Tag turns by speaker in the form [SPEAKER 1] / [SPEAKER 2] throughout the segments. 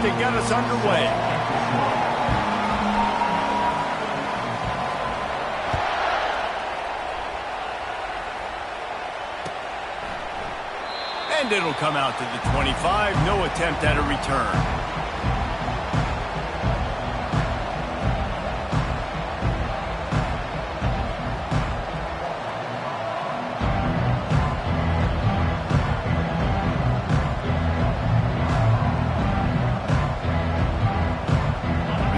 [SPEAKER 1] to get us underway. And it'll come out to the 25. No attempt at a return.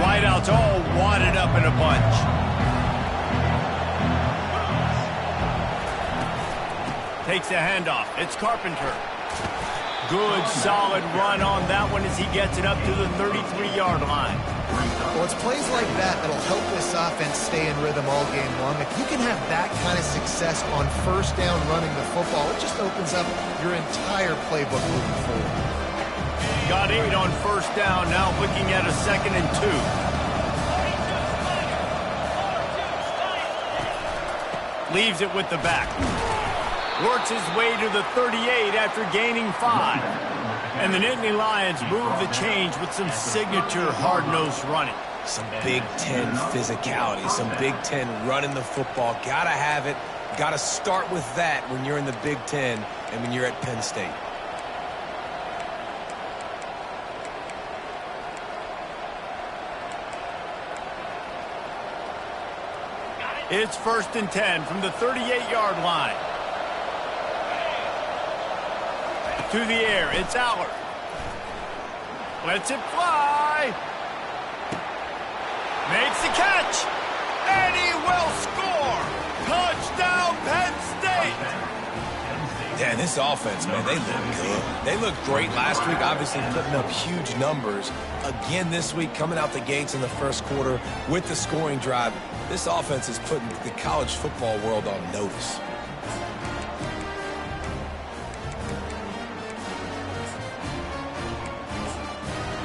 [SPEAKER 1] Wideouts all wadded up in a bunch. Takes the handoff. It's Carpenter. Good, solid run on that one as he gets it up to the 33-yard line.
[SPEAKER 2] Well, it's plays like that that'll help this offense stay in rhythm all game long. If you can have that kind of success on first down running the football, it just opens up your entire playbook moving forward.
[SPEAKER 1] Got 8 on first down, now looking at a 2nd and 2. Leaves it with the back. Works his way to the 38 after gaining 5. And the Nittany Lions move the change with some signature hard-nosed running.
[SPEAKER 3] Some Big Ten physicality, some Big Ten running the football. Gotta have it. Gotta start with that when you're in the Big Ten and when you're at Penn State.
[SPEAKER 1] It's 1st and 10 from the 38-yard line. To the air, it's Aller. Lets it fly. Makes the catch. And he will score. Touchdown, Penn State.
[SPEAKER 3] Yeah, this offense, man, they look good. They looked great last week, obviously putting up huge numbers. Again this week, coming out the gates in the first quarter with the scoring drive. This offense is putting the college football world on notice.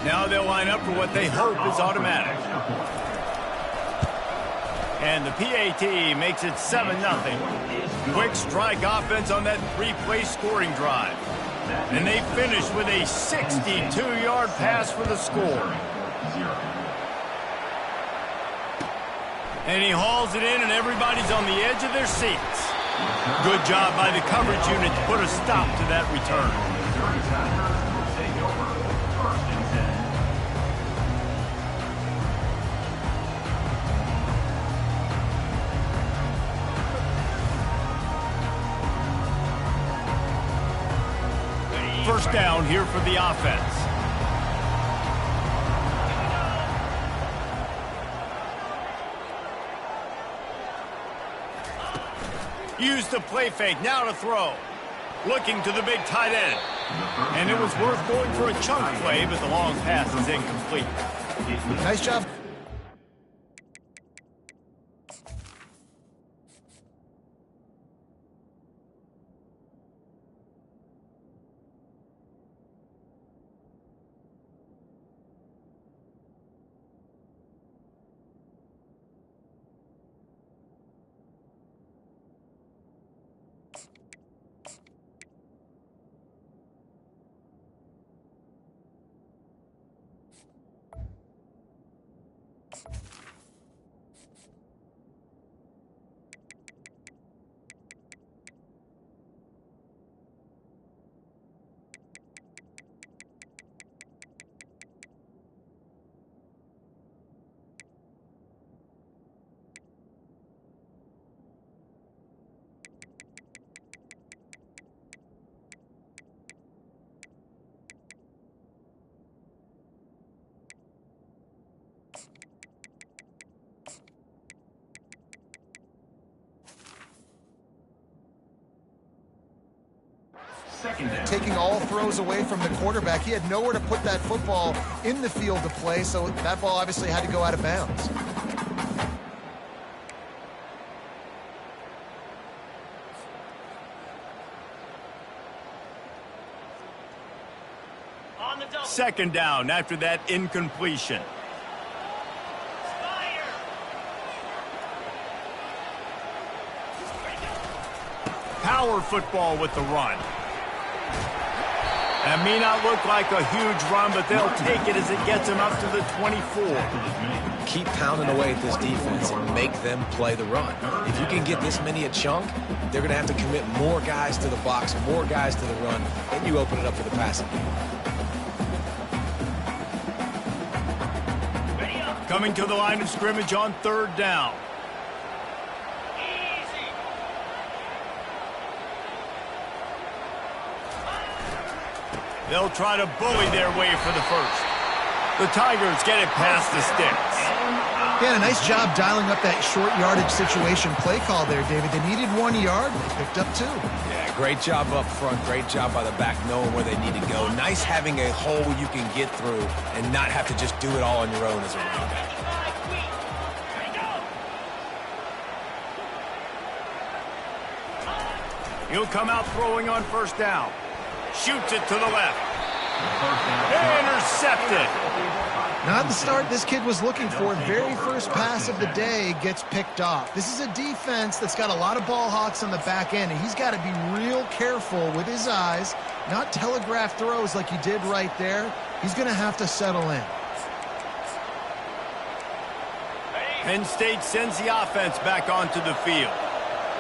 [SPEAKER 1] Now they'll line up for what they hope is automatic. And the PAT makes it 7-0. Quick strike offense on that 3-play scoring drive. And they finish with a 62-yard pass for the score. And he hauls it in, and everybody's on the edge of their seats. Good job by the coverage unit to put a stop to that return. First down here for the offense. Use the play fake, now to throw. Looking to the big tight end. And it was worth going for a chunk play, but the long pass is incomplete.
[SPEAKER 2] Nice job. Taking all throws away from the quarterback. He had nowhere to put that football in the field to play, so that ball obviously had to go out of bounds.
[SPEAKER 1] Second down after that incompletion. Power football with the run. That may not look like a huge run, but they'll take it as it gets them up to the 24.
[SPEAKER 3] Keep pounding away at this defense and make them play the run. If you can get this many a chunk, they're going to have to commit more guys to the box, more guys to the run, then you open it up for the passing game.
[SPEAKER 1] Coming to the line of scrimmage on 3rd down. They'll try to bully their way for the first. The Tigers get it past the sticks.
[SPEAKER 2] Yeah, a nice job dialing up that short yardage situation play call there, David. They needed 1 yard. They picked up 2.
[SPEAKER 3] Yeah, great job up front. Great job by the back knowing where they need to go. Nice having a hole you can get through and not have to just do it all on your own as a running back.
[SPEAKER 1] He'll come out throwing on 1st down. Shoots it to the left. Intercepted.
[SPEAKER 2] Not the start this kid was looking for. Very first pass of the day gets picked off. This is a defense that's got a lot of ball hawks on the back end, and he's got to be real careful with his eyes, not telegraph throws like he did right there. He's going to have to settle in.
[SPEAKER 1] Penn State sends the offense back onto the field.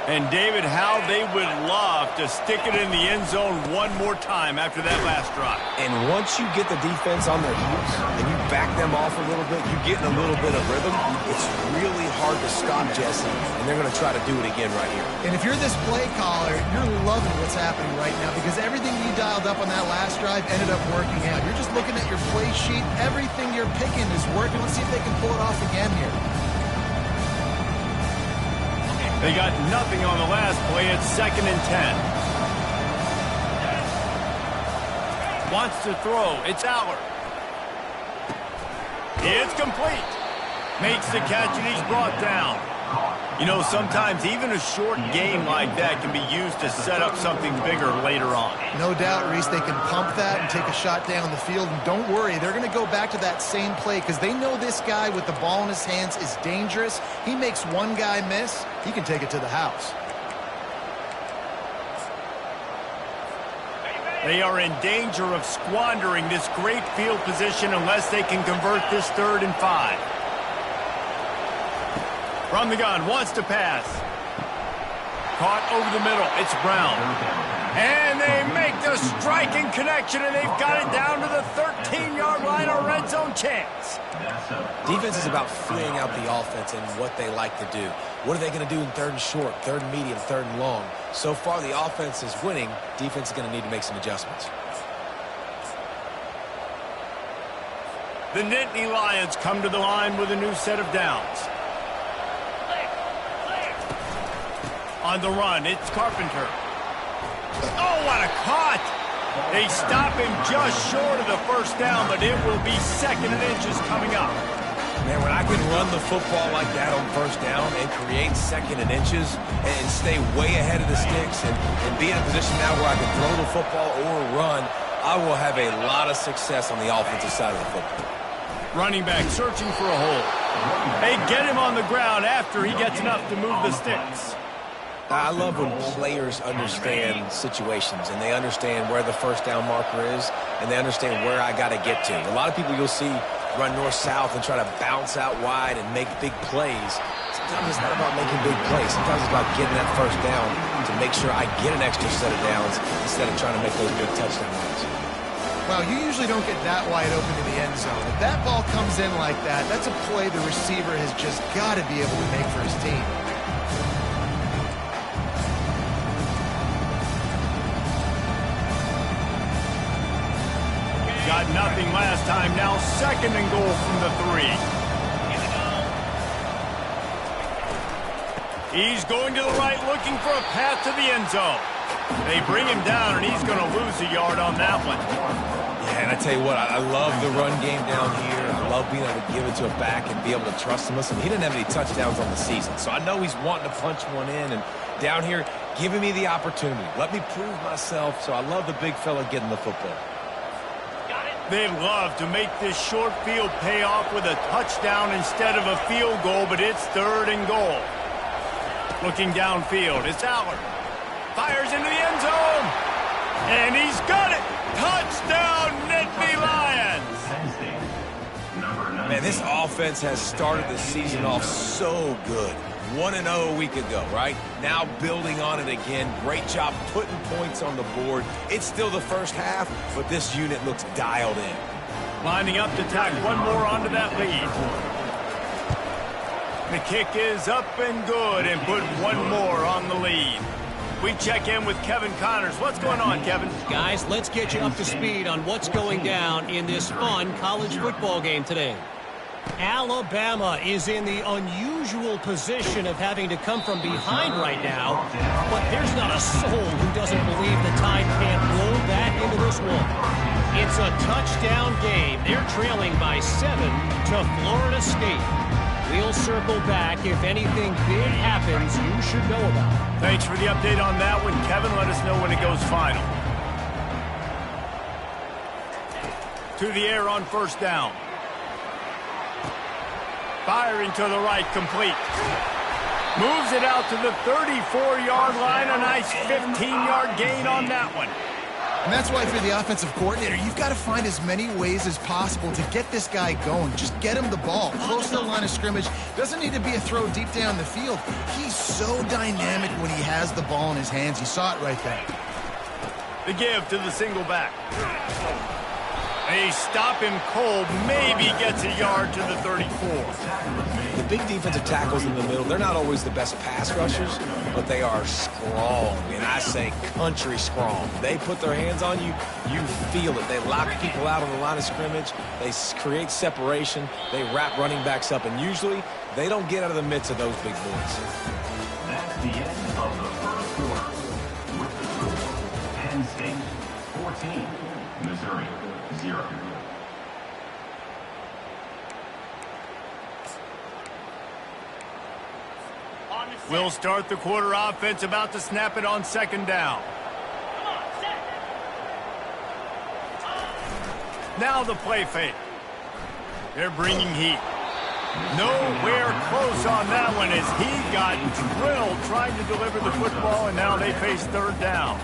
[SPEAKER 1] And, David, how they would love to stick it in the end zone one more time after that last drive.
[SPEAKER 3] And once you get the defense on their heels and you back them off a little bit, you get in a little bit of rhythm, it's really hard to stop Jesse, and they're going to try to do it again right here.
[SPEAKER 2] And if you're this play caller, you're loving what's happening right now because everything you dialed up on that last drive ended up working out. You're just looking at your play sheet. Everything you're picking is working. Let's see if they can pull it off again here.
[SPEAKER 1] They got nothing on the last play. It's 2nd and 10. Wants to throw. It's Allard. It's complete. Makes the catch, and he's brought down. You know, sometimes even a short game like that can be used to set up something bigger later on.
[SPEAKER 2] No doubt, Reese, they can pump that and take a shot down the field. And don't worry, they're going to go back to that same play because they know this guy with the ball in his hands is dangerous. He makes one guy miss, he can take it to the house.
[SPEAKER 1] They are in danger of squandering this great field position unless they can convert this 3rd and 5. From the gun, wants to pass. Caught over the middle. It's Brown. And they make the striking connection, and they've got it down to the 13-yard line, a red zone chance.
[SPEAKER 3] Defense is about feeling out the offense and what they like to do. What are they going to do in 3rd and short, 3rd and medium, 3rd and long? So far, the offense is winning. Defense is going to need to make some adjustments.
[SPEAKER 1] The Nittany Lions come to the line with a new set of downs. On the run, it's Carpenter. Oh, what a caught! They stop him just short of the 1st down, but it will be 2nd and inches coming up.
[SPEAKER 3] Man, when I can run the football like that on 1st down and create 2nd and inches and stay way ahead of the sticks and be in a position now where I can throw the football or run, I will have a lot of success on the offensive side of the football.
[SPEAKER 1] Running back searching for a hole. They get him on the ground after he gets enough to move the sticks.
[SPEAKER 3] I love when players understand situations and they understand where the 1st down marker is and they understand where I got to get to. A lot of people you'll see run north-south and try to bounce out wide and make big plays. Sometimes it's not about making big plays. Sometimes it's about getting that 1st down to make sure I get an extra set of downs instead of trying to make those big touchdown runs.
[SPEAKER 2] Wow, you usually don't get that wide open in the end zone. If that ball comes in like that, that's a play the receiver has just got to be able to make for his team.
[SPEAKER 1] Got nothing last time. Now 2nd and goal from the 3. He's going to the right, looking for a path to the end zone. They bring him down, and he's going to lose a yard on that one.
[SPEAKER 3] Yeah, and I tell you what, I love the run game down here. I love being able to give it to a back and be able to trust him. Listen, he didn't have any touchdowns on the season, so I know he's wanting to punch one in. And down here, giving me the opportunity. Let me prove myself, so I love the big fella getting the football.
[SPEAKER 1] They'd love to make this short field pay off with a touchdown instead of a field goal, but it's 3rd and goal. Looking downfield, it's Allard. Fires into the end zone. And he's got it. Touchdown, Nittany Lions!
[SPEAKER 3] Man, this offense has started the season off so good. 1-0 a week ago, right? Now building on it again. Great job putting points on the board. It's still the first half, but this unit looks dialed in.
[SPEAKER 1] Lining up to tack one more onto that lead. The kick is up and good and put one more on the lead. We check in with Kevin Connors. What's going on, Kevin?
[SPEAKER 4] Guys, let's get you up to speed on what's going down in this fun college football game today. Alabama is in the unusual position of having to come from behind right now, but there's not a soul who doesn't believe the Tide can't roll back into this one. It's a touchdown game. They're trailing by 7 to Florida State. We'll circle back if anything big happens you should know about.
[SPEAKER 1] Thanks for the update on that one, Kevin. Let us know when it goes final. To the air on first down. Firing to the right, complete. Moves it out to the 34-yard line. A nice 15-yard gain on that one.
[SPEAKER 2] And that's why, if you're the offensive coordinator, you've got to find as many ways as possible to get this guy going. Just get him the ball. Close to the line of scrimmage. Doesn't need to be a throw deep down the field. He's so dynamic when he has the ball in his hands. You saw it right there.
[SPEAKER 1] The give to the single back. They stop him cold. Maybe gets a yard to the 34.
[SPEAKER 3] The big defensive tackles in the middle, they're not always the best pass rushers, but they are strong, and I say country strong. They put their hands on you, you feel it. They lock people out on the line of scrimmage. They create separation. They wrap running backs up, and usually they don't get out of the midst of those big boys.
[SPEAKER 5] That's the end of the first quarter. With the score, Penn State 14, Missouri 0.
[SPEAKER 1] We'll start the quarter. Offense about to snap it on second down. Now the play fake. They're bringing heat. Nowhere close on that one as he got drilled trying to deliver the football, and now they face third down.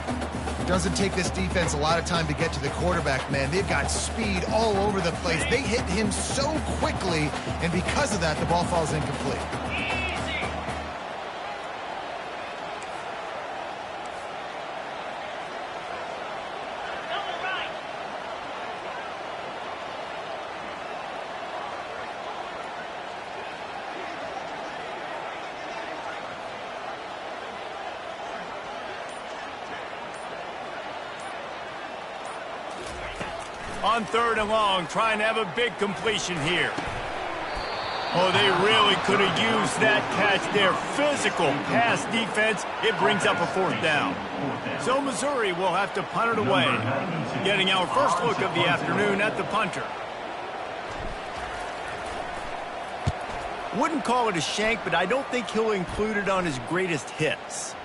[SPEAKER 2] Doesn't take this defense a lot of time to get to the quarterback, man. They've got speed all over the place. They hit him so quickly, and because of that, the ball falls incomplete.
[SPEAKER 1] On third and long, trying to have a big completion here. Oh, they really could have used that catch there. Physical pass defense. It brings up a fourth down. So Missouri will have to punt it away. Getting our first look of the afternoon at the punter. Wouldn't call it a shank, but I don't think he'll include it on his greatest hits.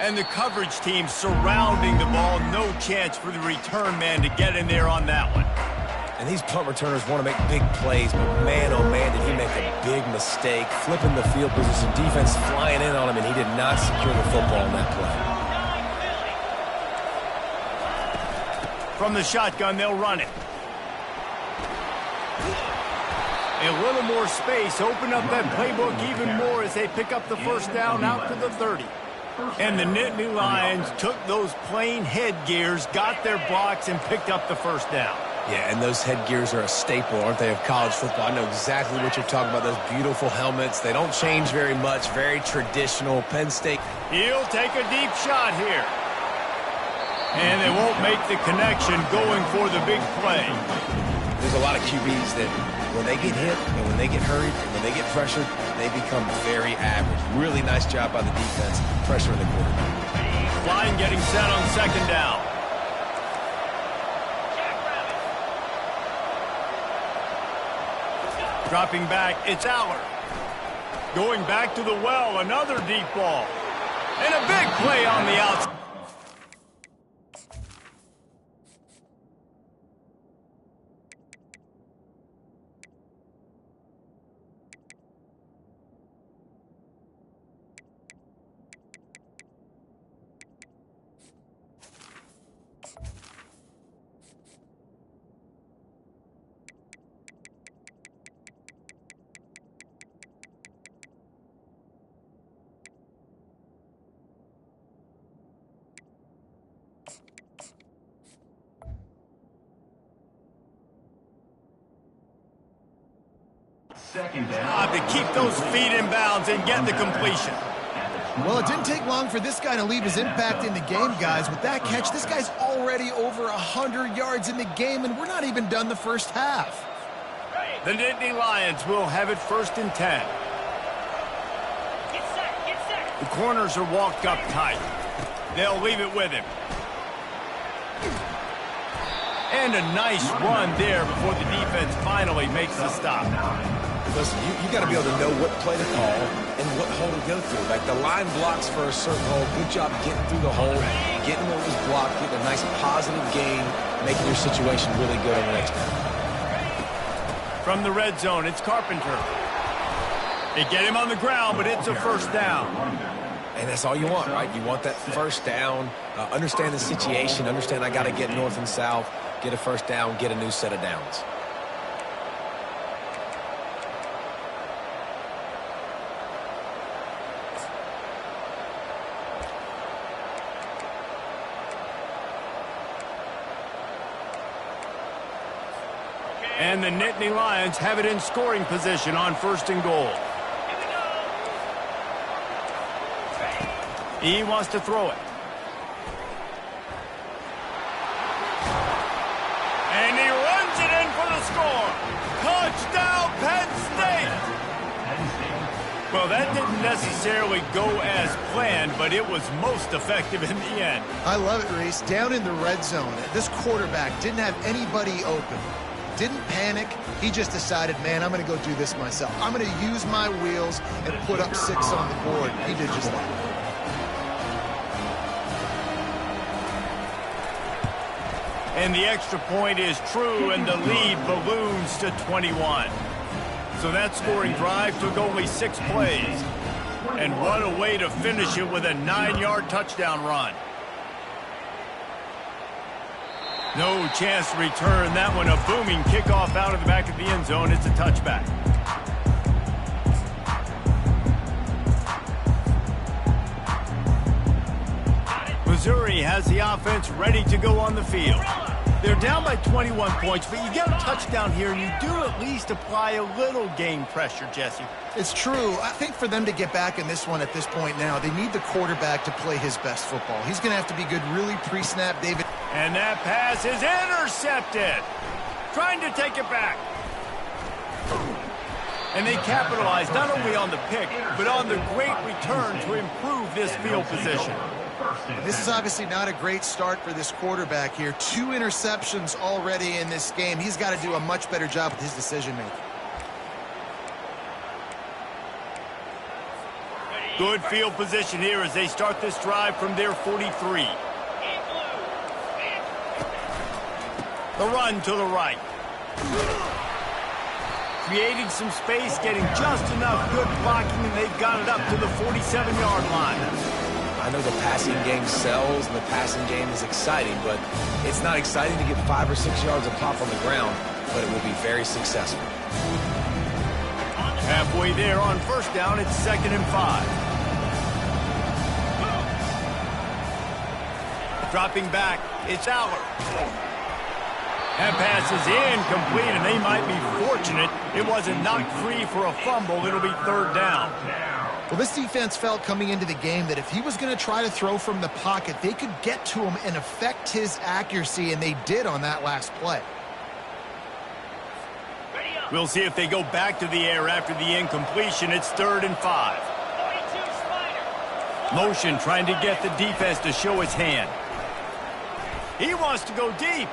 [SPEAKER 1] And the coverage team surrounding the ball. No chance for the return man to get in there on that one.
[SPEAKER 3] And these punt returners want to make big plays, but man, oh man, did he make a big mistake. Flipping the field position, defense flying in on him, and he did not secure the football on that play.
[SPEAKER 1] From the shotgun, they'll run it. A little more space. Open up that playbook even more as they pick up the first down out to the 30. And the Nittany Lions took those plain headgears, got their blocks, and picked up the first down.
[SPEAKER 3] Yeah, and those headgears are a staple, aren't they, of college football? I know exactly what you're talking about, those beautiful helmets. They don't change very much, very traditional. Penn State.
[SPEAKER 1] He'll take a deep shot here. And they won't make the connection going for the big play.
[SPEAKER 3] There's a lot of QBs that when they get hit and when they get hurried and when they get pressured, they become very average. Really nice job by the defense, pressuring the quarterback.
[SPEAKER 1] Line getting set on second down. Dropping back, it's Aller. Going back to the well, another deep ball. And a big play on the outside.
[SPEAKER 5] Second down.
[SPEAKER 1] To keep those feet in bounds and get the completion.
[SPEAKER 2] Well, it didn't take long for this guy to leave his impact in the game, guys. With that catch, this guy's already over 100 yards in the game, and we're not even done the first half.
[SPEAKER 1] The Nittany Lions will have it 1st and 10. The corners are walked up tight. They'll leave it with him. And a nice run there before the defense finally makes the stop.
[SPEAKER 3] Listen, you got to be able to know what play to call and what hole to go through. Like the line blocks for a certain hole. Good job getting through the hole, getting what was blocked, getting a nice positive gain, making your situation really good on the next down.
[SPEAKER 1] From the red zone, it's Carpenter. They get him on the ground, but it's a 1st down.
[SPEAKER 3] And that's all you want, right? You want that 1st down, understand the situation, understand I got to get north and south, get a 1st down, get a new set of downs.
[SPEAKER 1] And the Nittany Lions have it in scoring position on 1st and goal. He wants to throw it. And he runs it in for the score. Touchdown, Penn State! Well, that didn't necessarily go as planned, but it was most effective in the end.
[SPEAKER 2] I love it, Reese. Down in the red zone, this quarterback didn't have anybody open. Didn't panic. He just decided, man, I'm going to go do this myself. I'm going to use my wheels and put up 6 on the board. He did just that.
[SPEAKER 1] And the extra point is true, and the lead balloons to 21. So that scoring drive took only 6 plays. And what a way to finish it with a 9-yard touchdown run. No chance to return that one. A booming kickoff out of the back of the end zone. It's a touchback. Missouri has the offense ready to go on the field. They're down by 21 points, but you get a touchdown here, and you do at least apply a little game pressure, Jesse.
[SPEAKER 2] It's true. I think for them to get back in this one at this point now, they need the quarterback to play his best football. He's going to have to be good really pre-snap, David.
[SPEAKER 1] And that pass is intercepted. Trying to take it back. And they capitalized not only on the pick, but on the great return to improve this field position.
[SPEAKER 2] This is obviously not a great start for this quarterback here. 2 interceptions already in this game. He's got to do a much better job with his decision-making.
[SPEAKER 1] Good field position here as they start this drive from their 43. The run to the right. Creating some space, getting just enough good blocking, and they've got it up to the 47-yard line.
[SPEAKER 3] I know the passing game sells and the passing game is exciting, but it's not exciting to get 5 or 6 yards of pop on the ground, but it will be very successful.
[SPEAKER 1] Halfway there on 1st down, it's 2nd and 5. Dropping back, it's Aller. That pass is incomplete, and they might be fortunate it wasn't knocked free for a fumble. It'll be 3rd down.
[SPEAKER 2] Well, this defense felt coming into the game that if he was going to try to throw from the pocket, they could get to him and affect his accuracy, and they did on that last play.
[SPEAKER 1] We'll see if they go back to the air after the incompletion. It's 3rd and 5. Motion trying to get the defense to show his hand. He wants to go deep.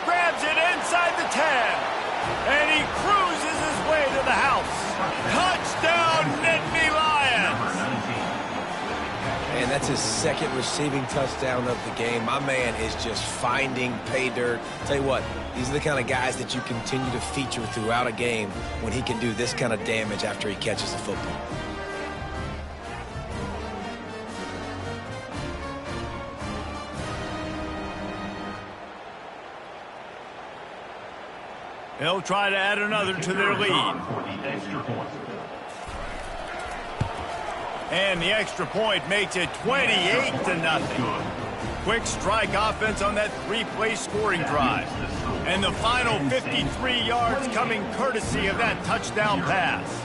[SPEAKER 1] Grabs it inside the 10. And he cruises his way to the house. Touchdown, Nittany Lions!
[SPEAKER 3] And that's his 2nd receiving touchdown of the game. My man is just finding pay dirt. Tell you what, these are the kind of guys that you continue to feature throughout a game when he can do this kind of damage after he catches the football.
[SPEAKER 1] They'll try to add another to their lead. And the extra point makes it 28-0. Quick strike offense on that three-play scoring drive. And the final 53 yards coming courtesy of that touchdown pass.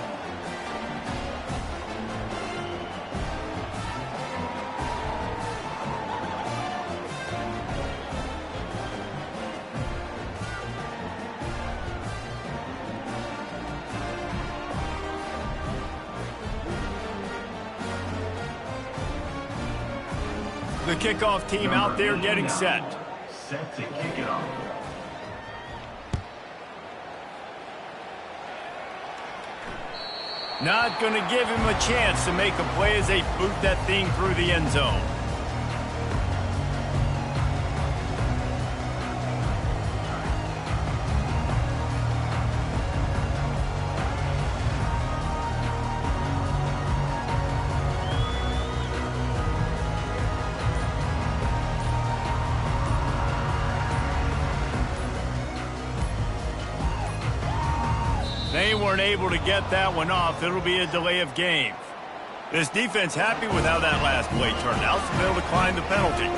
[SPEAKER 1] The kickoff team out there getting set.
[SPEAKER 5] Set to kick it off.
[SPEAKER 1] Not going to give him a chance to make a play as they boot that thing through the end zone. They weren't able to get that one off. It'll be a delay of game. This defense happy with how that last play turned out, so they'll decline the penalty.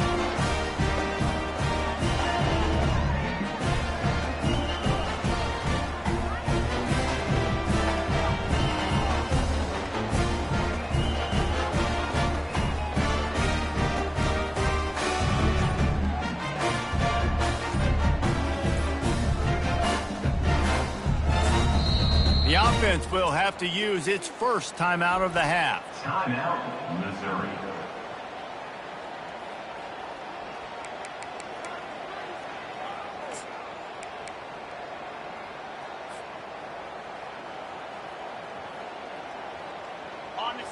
[SPEAKER 1] The offense will have to use its first timeout of the half.
[SPEAKER 5] Timeout, Missouri.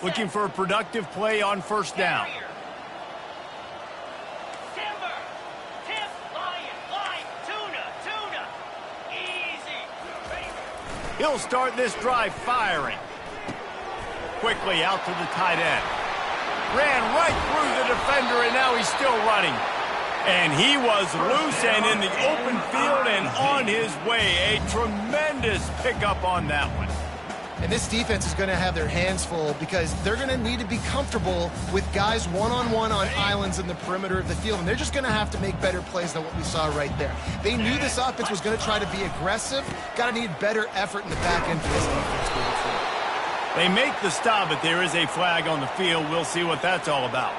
[SPEAKER 1] Looking for a productive play on first down. He'll start this drive firing. Quickly out to the tight end. Ran right through the defender, and now he's still running. And he was loose and in the open field and on his way. A tremendous pickup on that one.
[SPEAKER 2] And this defense is going to have their hands full because they're going to need to be comfortable with guys one-on-one on islands in the perimeter of the field. And they're just going to have to make better plays than what we saw right there. They knew this offense was going to try to be aggressive. Got to need better effort in the back end for this defense moving forward.
[SPEAKER 1] They make the stop, but there is a flag on the field. We'll see what that's all about.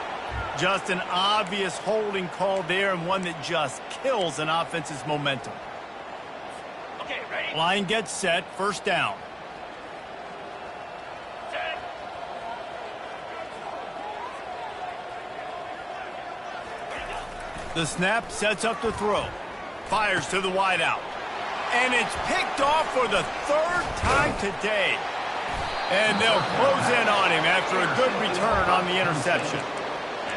[SPEAKER 1] Just an obvious holding call there, and one that just kills an offense's momentum.
[SPEAKER 4] Okay, ready?
[SPEAKER 1] Line gets set, first down. The snap sets up the throw. Fires to the wideout. And it's picked off for the third time today. And they'll close in on him after a good return on the interception.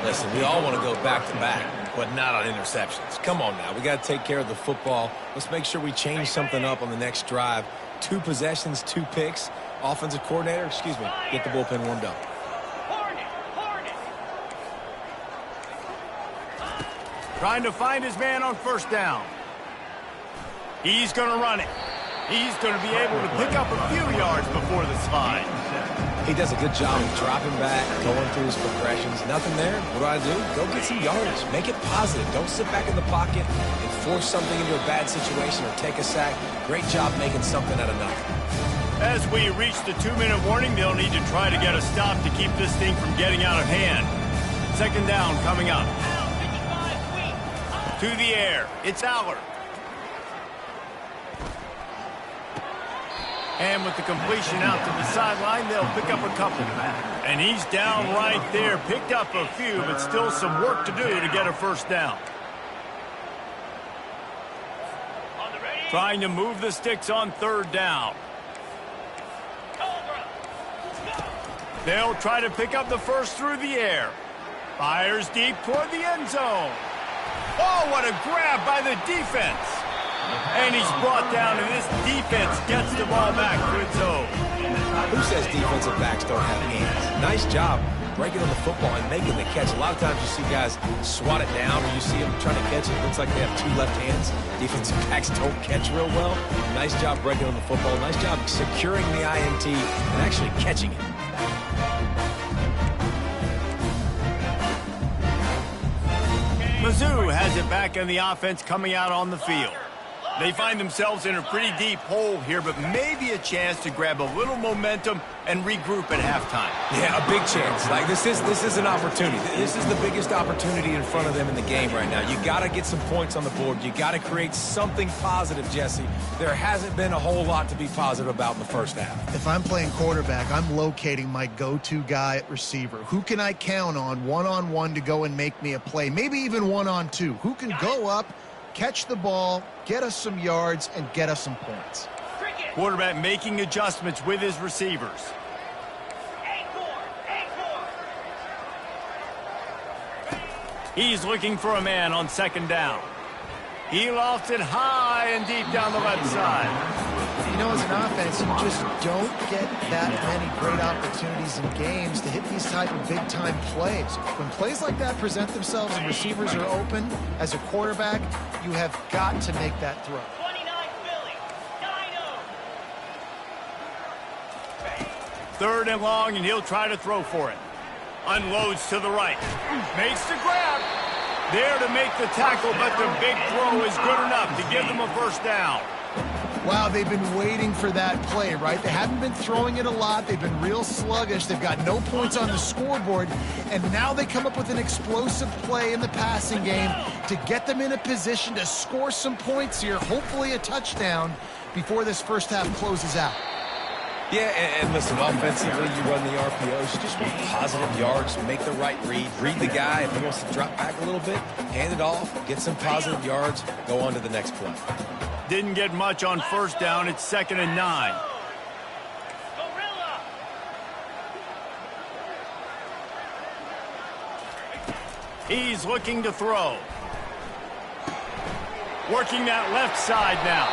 [SPEAKER 3] Listen, we all want to go back-to-back, but not on interceptions. Come on now. We got to take care of the football. Let's make sure we change something up on the next drive. 2 possessions, 2 picks. Offensive coordinator, get the bullpen warmed up.
[SPEAKER 1] Trying to find his man on first down. He's going to run it. He's going to be able to pick up a few yards before the slide.
[SPEAKER 3] He does a good job of dropping back, going through his progressions. Nothing there. What do? Go get some yardage. Make it positive. Don't sit back in the pocket and force something into a bad situation or take a sack. Great job making something out of nothing.
[SPEAKER 1] As we reach the 2-minute warning, they'll need to try to get a stop to keep this thing from getting out of hand. Second down coming up. To the air. It's Aller. And with the completion out to the sideline, they'll pick up a couple. And he's down right there. Picked up a few, but still some work to do to get a first down. Trying to move the sticks on third down. They'll try to pick up the first through the air. Fires deep toward the end zone. Oh, what a grab by the defense. And he's brought down, and this defense gets the ball back to its own.
[SPEAKER 3] Who says defensive backs don't have hands? Nice job breaking on the football and making the catch. A lot of times you see guys swat it down, or you see them trying to catch it. It looks like they have 2 left hands. Defensive backs don't catch real well. Nice job breaking on the football. Nice job securing the INT and actually catching it.
[SPEAKER 1] Mizzou has it back in the offense coming out on the field. They find themselves in a pretty deep hole here, but maybe a chance to grab a little momentum and regroup at halftime.
[SPEAKER 3] Yeah, a big chance. Like this is an opportunity. This is the biggest opportunity in front of them in the game right now. You got to get some points on the board. You got to create something positive, Jesse. There hasn't been a whole lot to be positive about in the first half.
[SPEAKER 2] If I'm playing quarterback, I'm locating my go-to guy at receiver. Who can I count on one-on-one to go and make me a play? Maybe even one-on-two. Who can go up, catch the ball, get us some yards, and get us some points?
[SPEAKER 1] Quarterback making adjustments with his receivers. He's looking for a man on second down. He lofts it high and deep down the left side.
[SPEAKER 2] You know, as an offense, you just don't get that many great opportunities in games to hit these type of big-time plays. When plays like that present themselves and receivers are open, as a quarterback, you have got to make that throw.
[SPEAKER 1] 3rd and long, and he'll try to throw for it. Unloads to the right. Makes the grab. There to make the tackle, but the big throw is good enough to give them a first down.
[SPEAKER 2] Wow, they've been waiting for that play, right? They haven't been throwing it a lot. They've been real sluggish. They've got no points on the scoreboard. And now they come up with an explosive play in the passing game to get them in a position to score some points here, hopefully a touchdown, before this first half closes out.
[SPEAKER 3] Yeah, and listen, offensively, you run the RPOs. You just want positive yards, make the right read. Read the guy. If he wants to drop back a little bit, hand it off, get some positive yards, go on to the next play.
[SPEAKER 1] Didn't get much on first down. It's 2nd and 9. He's looking to throw. Working that left side now.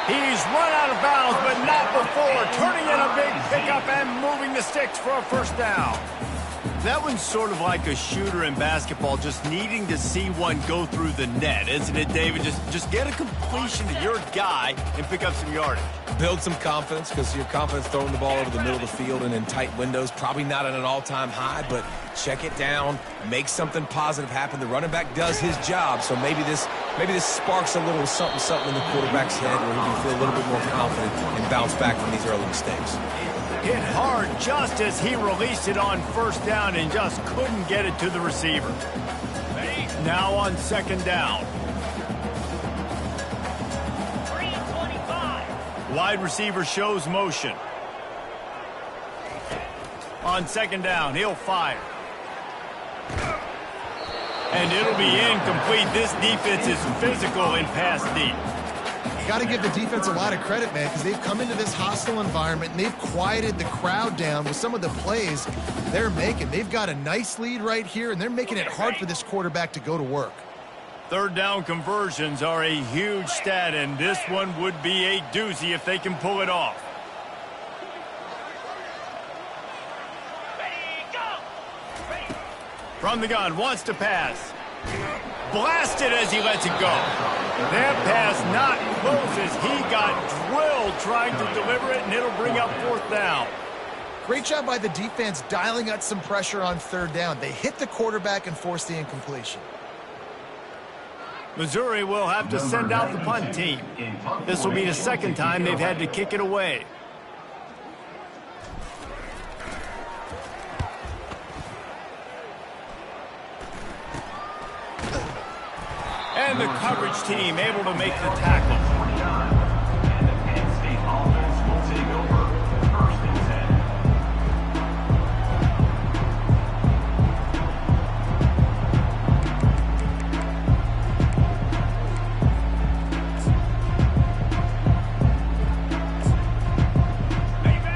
[SPEAKER 1] He's run out of bounds, but not before. Turning in a big pickup and moving the sticks for a first down. That one's sort of like a shooter in basketball, just needing to see one go through the net, isn't it, David? Just get a completion to your guy and pick up some yardage.
[SPEAKER 3] Build some confidence, because your confidence throwing the ball over the middle of the field and in tight windows, probably not at an all-time high, but check it down, make something positive happen. The running back does his job, so maybe this sparks a little something in the quarterback's head where he can feel a little bit more confident and bounce back from these early mistakes.
[SPEAKER 1] Hit hard just as he released it on first down and just couldn't get it to the receiver. Now on 2nd down. Wide receiver shows motion. On 2nd down, he'll fire. And it'll be incomplete. This defense is physical in pass deep.
[SPEAKER 2] Got to give the defense a lot of credit, man, because they've come into this hostile environment and they've quieted the crowd down with some of the plays they're making. They've got a nice lead right here, and they're making it hard for this quarterback to go to work.
[SPEAKER 1] 3rd down conversions are a huge stat, and this one would be a doozy if they can pull it off. From the gun, wants to pass. Blasted as he lets it go. That pass not close as he got drilled trying to deliver it, and it'll bring up 4th down.
[SPEAKER 2] Great job by the defense dialing out some pressure on 3rd down. They hit the quarterback and forced the incompletion.
[SPEAKER 1] Missouri will have to send out the punt team. This will be the 2nd time they've had to kick it away. And the coverage team able to make the tackle.
[SPEAKER 5] And the Penn State offense will take over 1st and 10.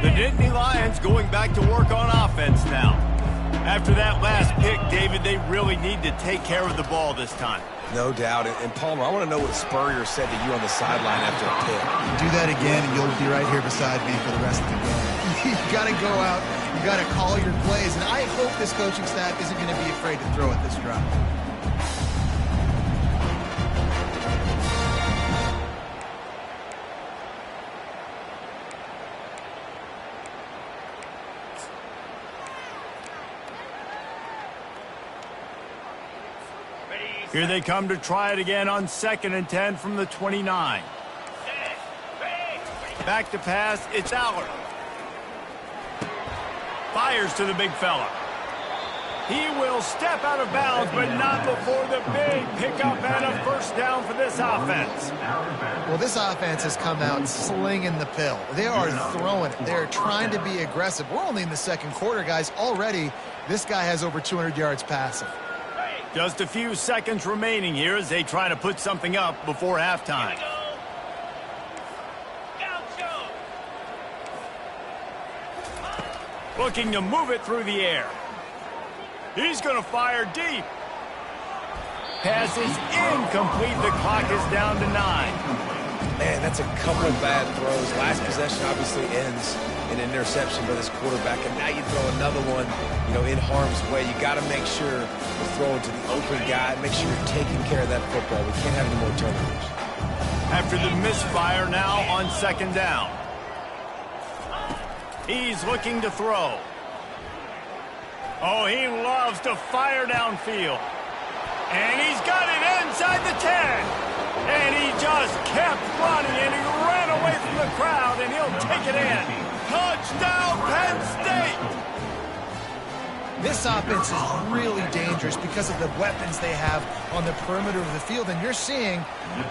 [SPEAKER 1] The Nittany Lions going back to work on offense now. After that last pick, David, they really need to take care of the ball this time.
[SPEAKER 3] No doubt. And Palmer, I want to know what Spurrier said to you on the sideline after a pick.
[SPEAKER 2] Do that again, and you'll be right here beside me for the rest of the game. You've got to go out. You've got to call your plays. And I hope this coaching staff isn't going to be afraid to throw at this drive.
[SPEAKER 1] Here they come to try it again on 2nd and 10 from the 29. Back to pass, it's Aller. Fires to the big fella. He will step out of bounds, but not before the big pickup and a first down for this offense.
[SPEAKER 2] Well, this offense has come out slinging the pill. They are throwing it. They're trying to be aggressive. We're only in the second quarter, guys. Already, this guy has over 200 yards passing.
[SPEAKER 1] Just a few seconds remaining here as they try to put something up before halftime. Looking to move it through the air. He's going to fire deep. Pass is incomplete. The clock is down to 9.
[SPEAKER 3] Man, that's a couple bad throws. Last possession obviously ends in an interception by this quarterback, and now you throw another one, in harm's way. You got to make sure you're throwing to the open guy. Make sure you're taking care of that football. We can't have any more turnovers.
[SPEAKER 1] After the misfire, now on 2nd down. He's looking to throw. Oh, he loves to fire downfield. And he's got it inside the 10. And he just kept running, and he ran away from the crowd, and he'll take it in. Touchdown, Penn State!
[SPEAKER 2] This offense is really dangerous because of the weapons they have on the perimeter of the field. And you're seeing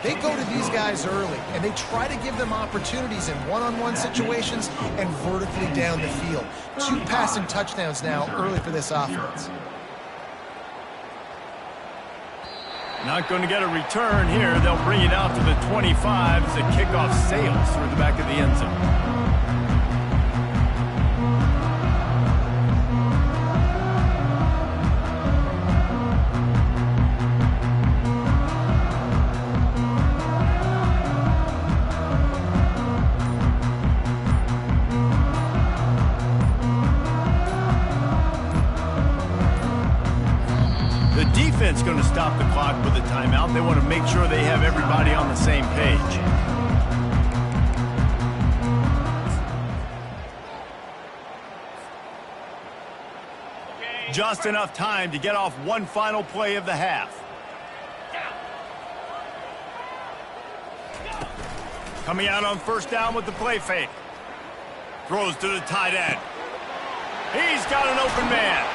[SPEAKER 2] they go to these guys early, and they try to give them opportunities in one-on-one situations and vertically down the field. 2 passing touchdowns now early for this offense.
[SPEAKER 1] Not going to get a return here. They'll bring it out to the 25 as the kickoff sails through the back of the end zone. Defense going to stop the clock with a timeout. They want to make sure they have everybody on the same page. Just enough time to get off one final play of the half. Coming out on 1st down with the play fake. Throws to the tight end. He's got an open man.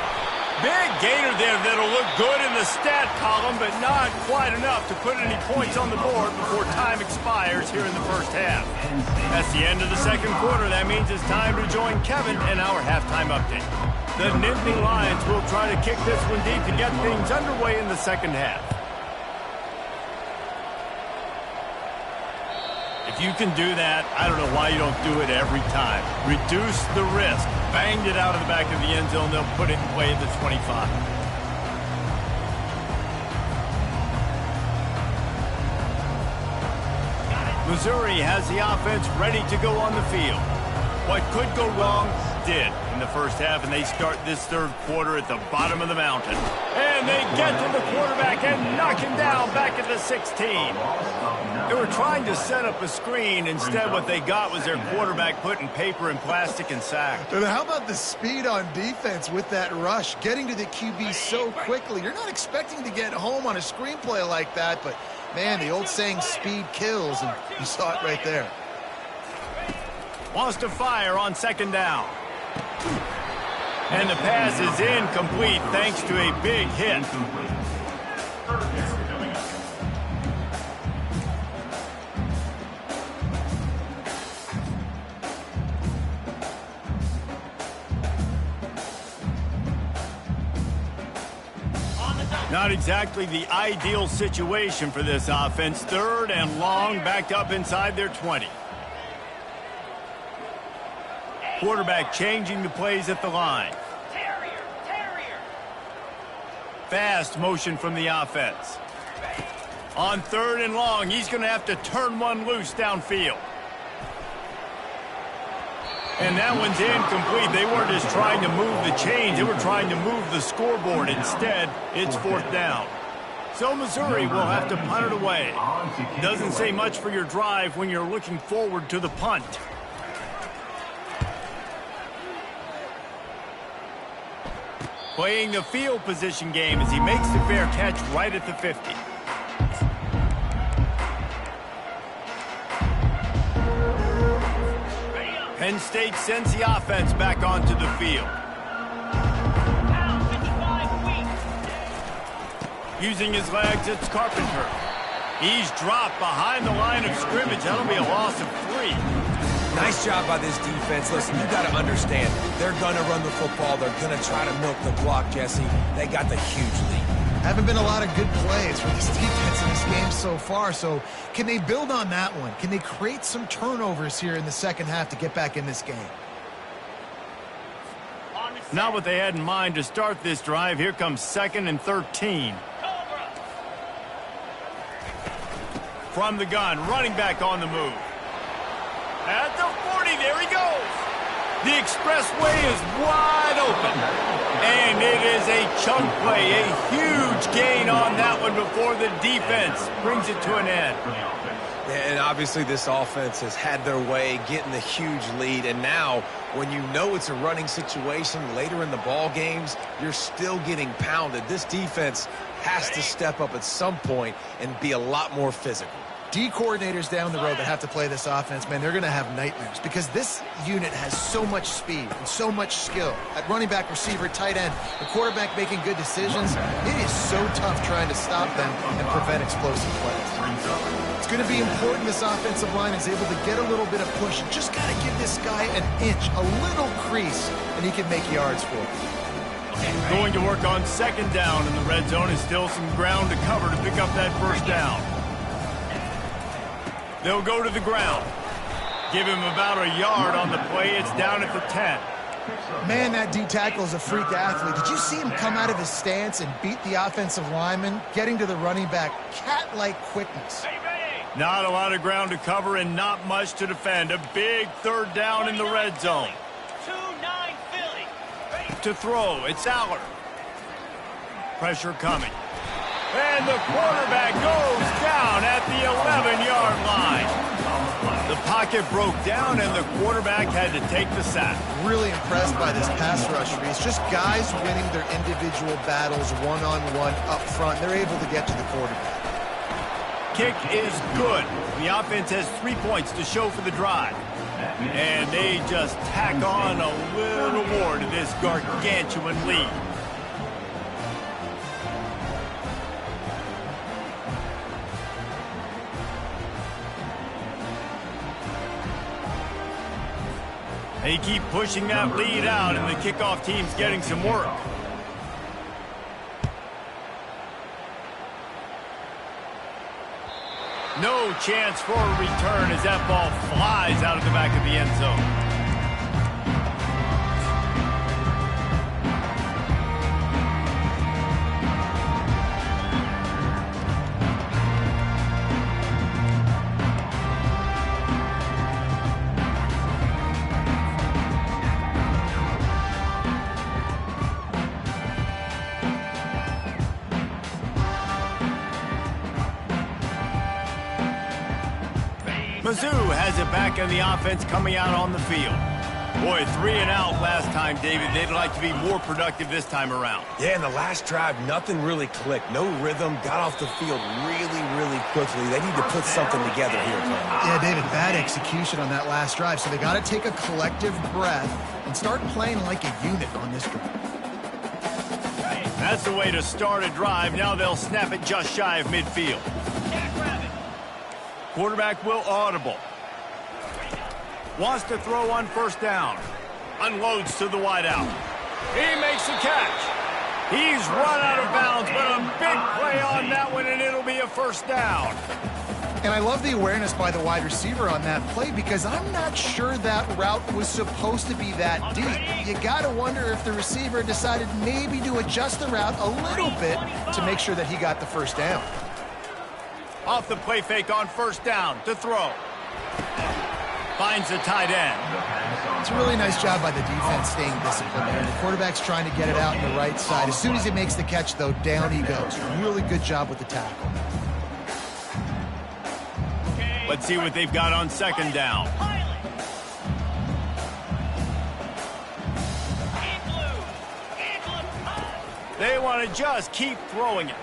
[SPEAKER 1] Big gainer there that'll look good in the stat column, but not quite enough to put any points on the board before time expires here in the first half. That's the end of the second quarter. That means it's time to join Kevin in our halftime update. The Nittany Lions will try to kick this one deep to get things underway in the second half. If you can do that, I don't know why you don't do it every time. Reduce the risk. Banged it out of the back of the end zone. They'll put it in play at the 25. Missouri has the offense ready to go on the field. What could go wrong did in the first half, and they start this third quarter at the bottom of the mountain. And they get to the quarterback and knock him down back at the 16. They were trying to set up a screen. Instead, what they got was their quarterback putting paper and plastic and sacked.
[SPEAKER 2] And how about the speed on defense with that rush, getting to the QB so quickly? You're not expecting to get home on a screenplay like that, but, man, the old saying, speed kills, and you saw it right there.
[SPEAKER 1] Wants to fire on 2nd down. And the pass is incomplete thanks to a big hit. Not exactly the ideal situation for this offense. 3rd and long, backed up inside their 20. Quarterback changing the plays at the line. Fast motion from the offense. On 3rd and long, he's going to have to turn one loose downfield. And that one's incomplete. They weren't just trying to move the chains. They were trying to move the scoreboard. Instead, it's 4th down. So Missouri will have to punt it away. Doesn't say much for your drive when you're looking forward to the punt. Playing the field position game as he makes the fair catch right at the 50. Penn State sends the offense back onto the field. Using his legs, it's Carpenter. He's dropped behind the line of scrimmage. That'll be a loss of 3.
[SPEAKER 3] Nice job by this defense. Listen, you got to understand, they're going to run the football. They're going to try to milk the clock, Jesse. They got the huge lead.
[SPEAKER 2] Haven't been a lot of good plays for this defense in this game so far, so can they build on that one? Can they create some turnovers here in the second half to get back in this game?
[SPEAKER 1] Not what they had in mind to start this drive. Here comes 2nd and 13. From the gun, running back on the move. At the 40, there he goes. The expressway is wide open. And it is a chunk play, a huge gain on that one before the defense brings it to an end.
[SPEAKER 3] And obviously this offense has had their way getting the huge lead. And now, when you know it's a running situation later in the ball games, you're still getting pounded. This defense has to step up at some point and be a lot more physical.
[SPEAKER 2] D coordinators down the road that have to play this offense, man, they're going to have nightmares because this unit has so much speed and so much skill. At running back, receiver, tight end, the quarterback making good decisions. It is so tough trying to stop them and prevent explosive plays. It's going to be important this offensive line is able to get a little bit of push. Just got to give this guy an inch, a little crease, and he can make yards for it.
[SPEAKER 1] Going to work on 2nd down in the red zone is still some ground to cover to pick up that 1st down. They'll go to the ground. Give him about a yard on the play. It's down at the 10.
[SPEAKER 2] Man, that D tackle is a freak athlete. Did you see him come out of his stance and beat the offensive lineman, getting to the running back? Cat-like quickness.
[SPEAKER 1] Not a lot of ground to cover and not much to defend. A big 3rd down in the red zone. 2-9 Philly. To throw, it's Aller. Pressure coming. And the quarterback goes down at the 11-yard line. The pocket broke down, and the quarterback had to take the sack.
[SPEAKER 2] Really impressed by this pass rush, Reese. Just guys winning their individual battles one-on-one up front. They're able to get to the quarterback.
[SPEAKER 1] Kick is good. The offense has 3 points to show for the drive. And they just tack on a little more to this gargantuan lead. They keep pushing that lead out, and the kickoff team's getting some work. No chance for a return as that ball flies out of the back of the end zone. Mizzou has it back in the offense coming out on the field. Boy, 3 and out last time, David. They'd like to be more productive this time around.
[SPEAKER 3] Yeah, in the last drive, nothing really clicked. No rhythm, got off the field really quickly. They need to put something together here, Penn.
[SPEAKER 2] Yeah, David, bad execution on that last drive, so they got to take a collective breath and start playing like a unit on this drive.
[SPEAKER 1] That's the way to start a drive. Now they'll snap it just shy of midfield. Quarterback will audible. Wants to throw on 1st down. Unloads to the wideout. He makes the catch. He's run out of bounds, but a big play on that one, and it'll be a 1st down.
[SPEAKER 2] And I love the awareness by the wide receiver on that play because I'm not sure that route was supposed to be that deep. You got to wonder if the receiver decided maybe to adjust the route a little bit to make sure that he got the 1st down.
[SPEAKER 1] Off the play fake on 1st down to throw. Finds the tight end.
[SPEAKER 2] It's a really nice job by the defense staying disciplined there. The quarterback's trying to get it out on the right side. As soon as he makes the catch, though, down he goes. Really good job with the tackle.
[SPEAKER 1] Let's see what they've got on 2nd down. They want to just keep throwing it.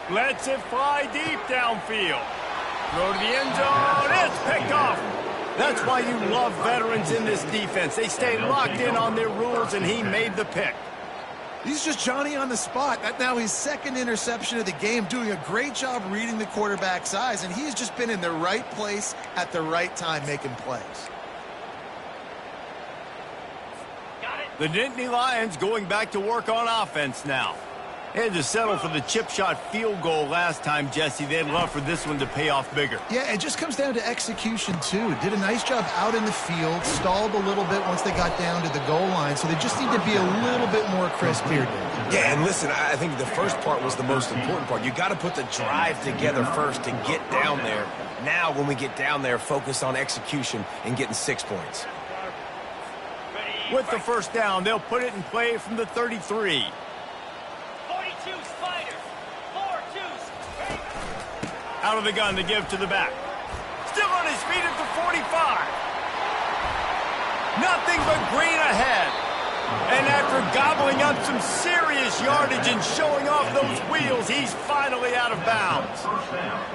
[SPEAKER 1] Lets it fly deep downfield. Throw to the end zone. It's picked off. That's why you love veterans in this defense. They stay locked in on their rules, and he made the pick.
[SPEAKER 2] He's just Johnny on the spot. That's now his second interception of the game, doing a great job reading the quarterback's eyes, and he's just been in the right place at the right time making plays.
[SPEAKER 1] The Nittany Lions going back to work on offense now. They had to settle for the chip shot field goal last time, Jesse. They'd love for this one to pay off bigger.
[SPEAKER 2] Yeah, it just comes down to execution, too. Did a nice job out in the field, stalled a little bit once they got down to the goal line, so they just need to be a little bit more crisp here.
[SPEAKER 3] Yeah, and listen, I think the first part was the most important part. You got to put the drive together first to get down there. Now, when we get down there, focus on execution and getting 6 points.
[SPEAKER 1] With the first down, they'll put it in play from the 33. Out of the gun to give to the back. Still on his feet at the 45. Nothing but green ahead. And after gobbling up some serious yardage and showing off those wheels, he's finally out of bounds.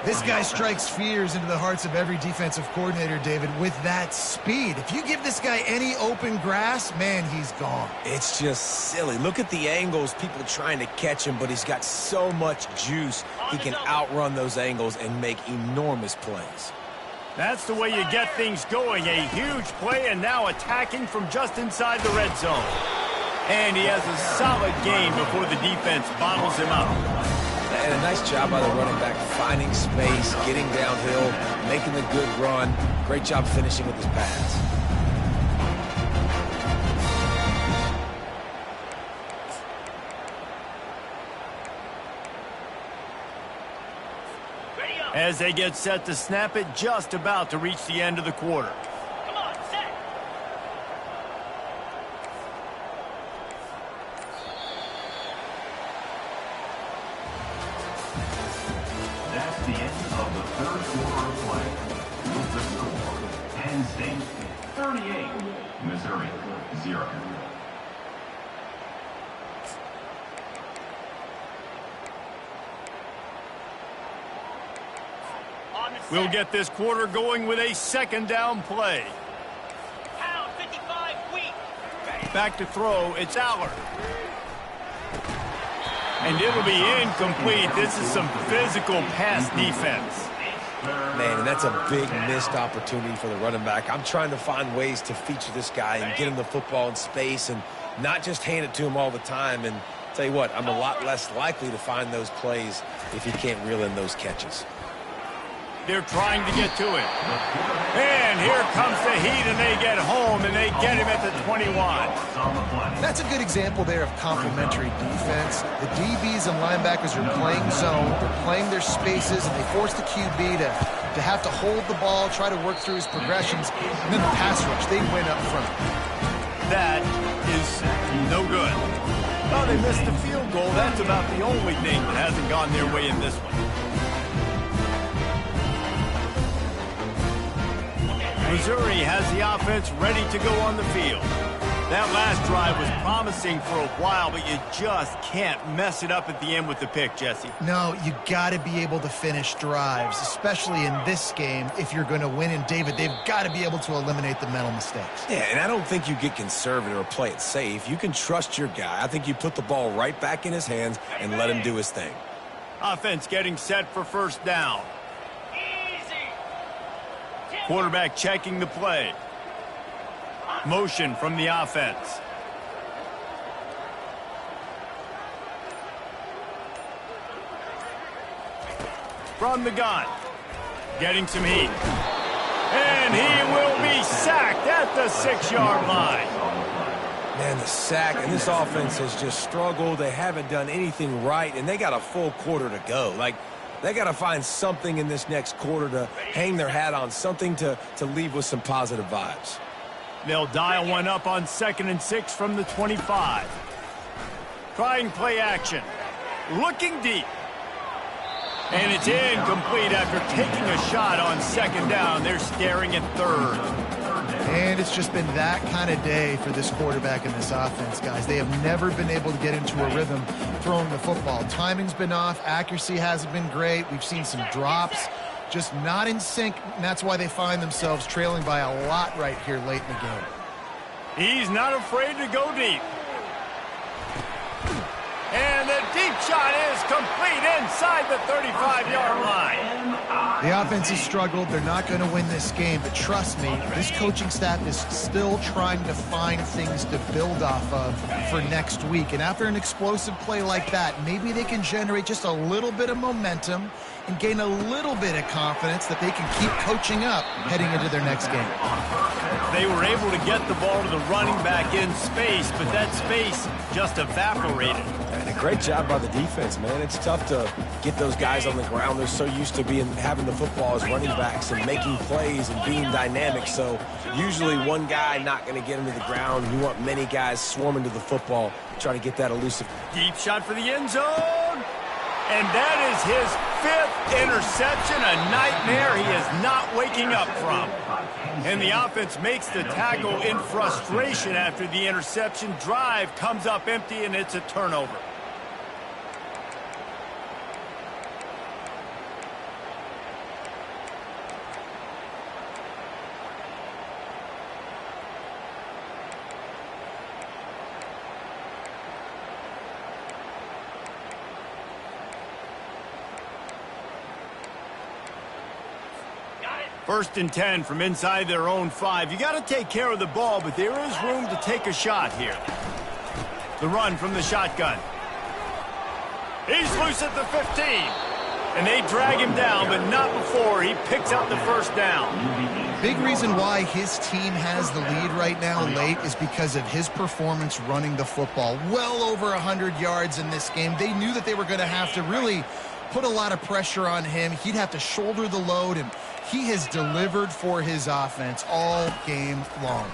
[SPEAKER 2] This guy strikes fears into the hearts of every defensive coordinator, David, with that speed. If you give this guy any open grass, man, he's gone.
[SPEAKER 3] It's just silly. Look at the angles, people trying to catch him, but he's got so much juice. He can outrun those angles and make enormous plays.
[SPEAKER 1] That's the way you get things going. A huge play and now attacking from just inside the red zone. And he has a solid gain before the defense bottles him up.
[SPEAKER 3] And a nice job by the running back, finding space, getting downhill, making the good run. Great job finishing with his pass.
[SPEAKER 1] As they get set to snap it, just about to reach the end of the quarter.
[SPEAKER 5] Come on, set. That's the end of the third quarter of play. With the score, Penn State 38, Missouri 0.
[SPEAKER 1] We'll get this quarter going with a second down play.
[SPEAKER 5] Pound 55 weak.
[SPEAKER 1] Back to throw, it's Allard. And it'll be incomplete. This is some physical pass defense.
[SPEAKER 3] Man, and that's a big missed opportunity for the running back. I'm trying to find ways to feature this guy and get him the football in space and not just hand it to him all the time. And tell you what, I'm a lot less likely to find those plays if he can't reel in those catches.
[SPEAKER 1] They're trying to get to it. And here comes the heat, and they get home, and they get him at the 21.
[SPEAKER 2] That's a good example there of complementary defense. The DBs and linebackers are playing zone, they're playing their spaces, and they force the QB to have to hold the ball, try to work through his progressions, and then the pass rush, they win up front.
[SPEAKER 1] That is no good. Well, they missed the field goal. That's about the only thing that hasn't gone their way in this one. Missouri has the offense ready to go on the field. That last drive was promising for a while, but you just can't mess it up at the end with the pick, Jesse.
[SPEAKER 2] No, you got to be able to finish drives, especially in this game if you're going to win. And, David, they've got to be able to eliminate the mental mistakes.
[SPEAKER 3] Yeah, and I don't think you get conservative or play it safe. You can trust your guy. I think you put the ball right back in his hands and let him do his thing.
[SPEAKER 1] Offense getting set for first down. Quarterback checking the play. Motion from the offense. From the gun. Getting some heat. And he will be sacked at the 6-yard line.
[SPEAKER 3] Man, the sack, and this offense has just struggled. They haven't done anything right, and they got a full quarter to go. They got to find something in this next quarter to hang their hat on, something to leave with some positive vibes.
[SPEAKER 1] They'll dial one up on 2nd and 6 from the 25. Trying play action. Looking deep. And it's incomplete after taking a shot on 2nd down. They're staring at 3rd.
[SPEAKER 2] And it's just been that kind of day for this quarterback and this offense, guys. They have never been able to get into a rhythm throwing the football. Timing's been off. Accuracy hasn't been great. We've seen some drops, just not in sync, and that's why they find themselves trailing by a lot right here late in the game.
[SPEAKER 1] He's not afraid to go deep. And the deep shot is complete inside the 35-yard line.
[SPEAKER 2] The offense has struggled. They're not going to win this game, but trust me, this coaching staff is still trying to find things to build off of for next week. And after an explosive play like that, maybe they can generate just a little bit of momentum and gain a little bit of confidence that they can keep coaching up heading into their next game.
[SPEAKER 1] They were able to get the ball to the running back in space, but that space just evaporated.
[SPEAKER 3] And a great job by the defense, man. It's tough to get those guys on the ground. They're so used to having the football as running backs and making plays and being dynamic. So usually one guy not going to get him to the ground. You want many guys swarming to the football, try to get that elusive.
[SPEAKER 1] Deep shot for the end zone. And that is his 5th interception, a nightmare he is not waking up from. And the offense makes the tackle in frustration after the interception. Drive comes up empty, and it's a turnover. First and 10 from inside their own 5. You got to take care of the ball, but there is room to take a shot here. The run from the shotgun. He's loose at the 15. And they drag him down, but not before he picks up the first down.
[SPEAKER 2] Big reason why his team has the lead right now late is because of his performance running the football. Well over 100 yards in this game. They knew that they were going to have to really put a lot of pressure on him. He'd have to shoulder the load, and he has delivered for his offense all game long.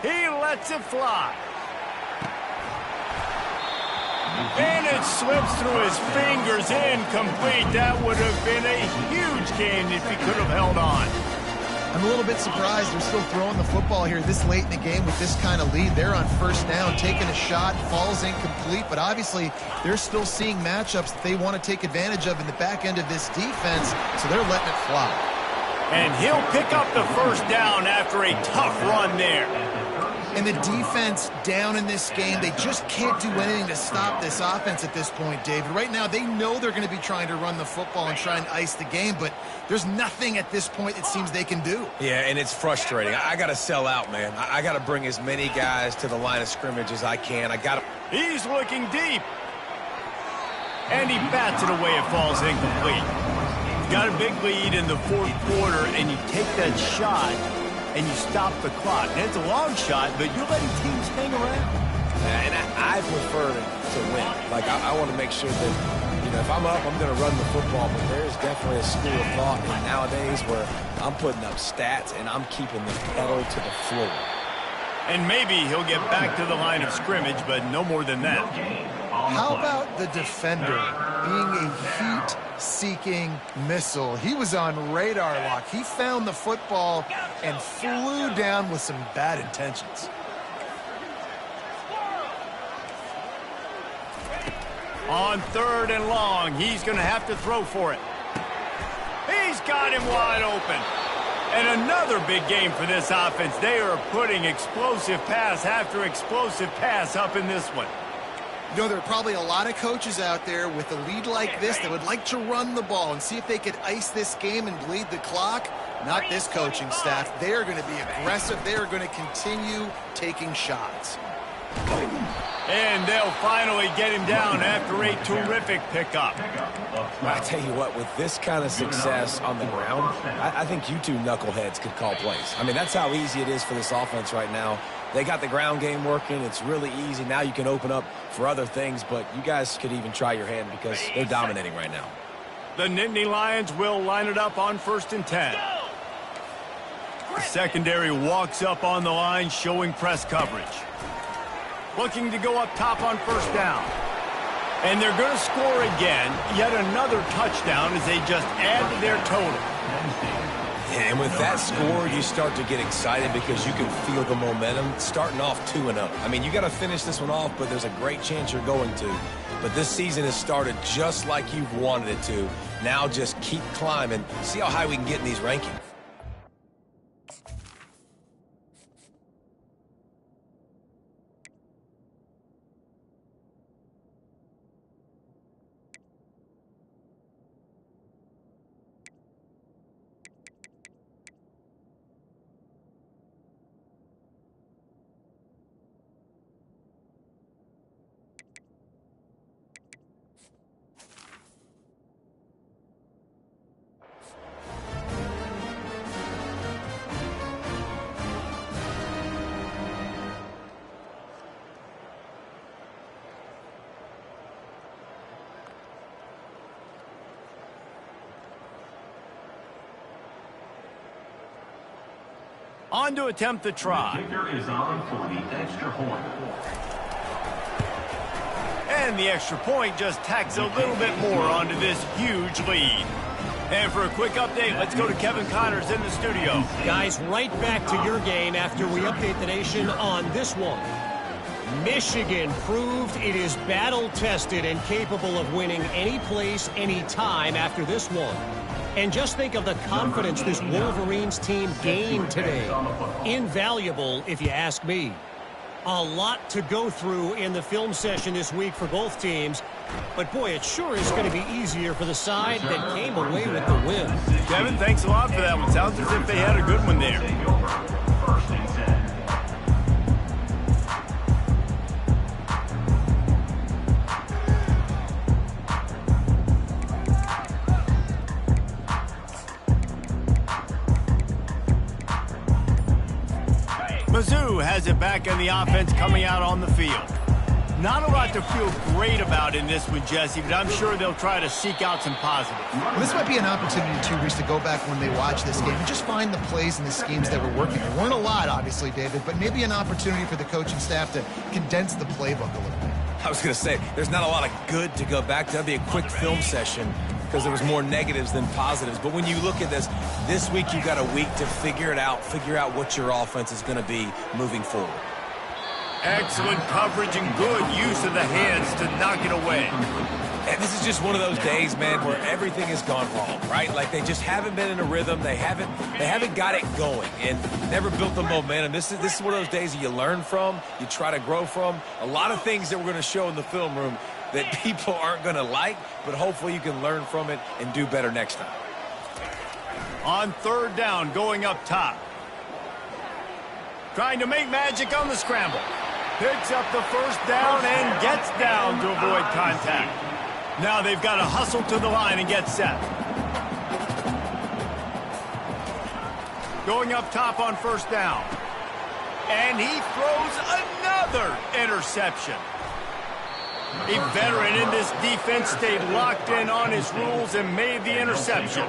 [SPEAKER 1] He lets it fly. And it slips through his fingers, incomplete. That would have been a huge game if he could have held on.
[SPEAKER 2] I'm a little bit surprised they're still throwing the football here this late in the game with this kind of lead. They're on first down, taking a shot, falls incomplete, but obviously they're still seeing matchups that they want to take advantage of in the back end of this defense, so they're letting it fly.
[SPEAKER 1] And he'll pick up the first down after a tough run there.
[SPEAKER 2] And the defense down in this game, they just can't do anything to stop this offense at this point, David. Right now, they know they're going to be trying to run the football and try and ice the game, but there's nothing at this point it seems they can do.
[SPEAKER 3] Yeah, and it's frustrating. I got to sell out, man. I got to bring as many guys to the line of scrimmage as I can.
[SPEAKER 1] He's looking deep. And he bats it away. It falls incomplete. Got a big lead in the fourth quarter, and you take that shot and you stop the clock. And it's a long shot, but you're letting teams hang around.
[SPEAKER 3] And I prefer to win. Like, I want to make sure that, you know, if I'm up, I'm going to run the football. But there is definitely a school of thought nowadays where I'm putting up stats and I'm keeping the pedal to the floor.
[SPEAKER 1] And maybe he'll get back to the line of scrimmage, but no more than that.
[SPEAKER 2] How about the defender being a heat-seeking missile? He was on radar lock. He found the football and flew down with some bad intentions.
[SPEAKER 1] On 3rd and long, he's going to have to throw for it. He's got him wide open. And another big game for this offense. They are putting explosive pass after explosive pass up in this one.
[SPEAKER 2] You know, there are probably a lot of coaches out there with a lead like this that would like to run the ball and see if they could ice this game and bleed the clock. Not this coaching staff. They are going to be aggressive. They are going to continue taking shots.
[SPEAKER 1] And they'll finally get him down after a terrific pickup.
[SPEAKER 3] I tell you what, with this kind of success on the ground, I think you two knuckleheads could call plays. I mean, that's how easy it is for this offense right now. They got the ground game working. It's really easy. Now you can open up for other things, but you guys could even try your hand because they're dominating right now.
[SPEAKER 1] The Nittany Lions will line it up on 1st and 10. The secondary walks up on the line, showing press coverage. Looking to go up top on first down. And they're going to score again. Yet another touchdown as they just add to their total.
[SPEAKER 3] And with that score, you start to get excited because you can feel the momentum starting off 2-0. I mean, you got to finish this one off, but there's a great chance you're going to. But this season has started just like you've wanted it to. Now just keep climbing. See how high we can get in these rankings.
[SPEAKER 1] On to attempt the try.
[SPEAKER 5] The kicker is on for the extra point.
[SPEAKER 1] And the extra point just tacks a little bit more onto this huge lead. And for a quick update, let's go to Kevin Connors in the studio.
[SPEAKER 4] Guys, right back to your game after we update the nation on this one. Michigan proved it is battle-tested and capable of winning any place, any time after this one. And just think of the confidence this Wolverines team gained today. Invaluable, if you ask me. A lot to go through in the film session this week for both teams. But, boy, it sure is going to be easier for the side that came away with the win.
[SPEAKER 1] Kevin, thanks a lot for that one. Sounds as if they had a good one there.
[SPEAKER 5] First and 10.
[SPEAKER 1] Mizzou has it back in the offense coming out on the field. Not a lot to feel great about in this one, Jesse, but I'm sure they'll try to seek out some positives.
[SPEAKER 2] Well, this might be an opportunity, too, Reese, to go back when they watch this game and just find the plays and the schemes that were working. There weren't a lot, obviously, David, but maybe an opportunity for the coaching staff to condense the playbook a little bit.
[SPEAKER 3] I was going to say, there's not a lot of good to go back to. That'd be a quick film session because there was more negatives than positives. But when you look at this week you've got a week to figure out what your offense is going to be moving forward.
[SPEAKER 1] Excellent coverage and good use of the hands to knock it away.
[SPEAKER 3] And this is just one of those days, man, where everything has gone wrong, right? Like they just haven't been in a rhythm. They haven't got it going and never built the momentum. This is one of those days that you learn from, you try to grow from. A lot of things that we're going to show in the film room that people aren't going to like, but hopefully you can learn from it and do better next time.
[SPEAKER 1] On third down, going up top. Trying to make magic on the scramble. Picks up the first down and gets down to avoid contact. Now they've got to hustle to the line and get set. Going up top on first down. And he throws another interception. A veteran in this defense stayed locked in on his rules and made the interception.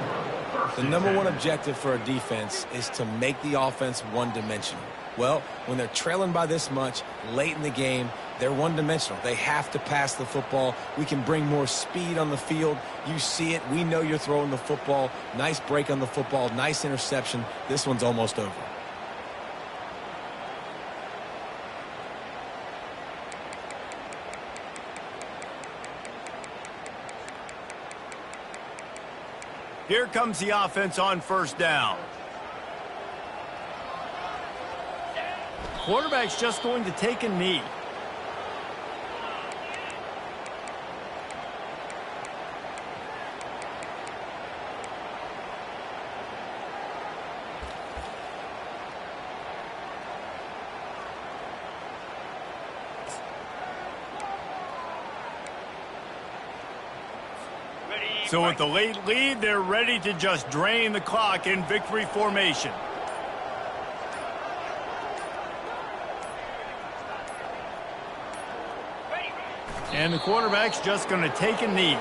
[SPEAKER 3] The number one objective for a defense is to make the offense one-dimensional. Well, when they're trailing by this much late in the game, they're one-dimensional. They have to pass the football. We can bring more speed on the field. You see it. We know you're throwing the football. Nice break on the football. Nice interception. This one's almost over.
[SPEAKER 1] Here comes the offense on first down. Quarterback's just going to take a knee. So with the late lead, they're ready to just drain the clock in victory formation. And the quarterback's just going to take a knee.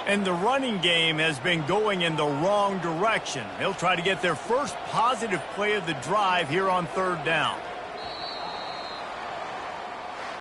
[SPEAKER 1] And the running game has been going in the wrong direction. They'll try to get their first positive play of the drive here on third down.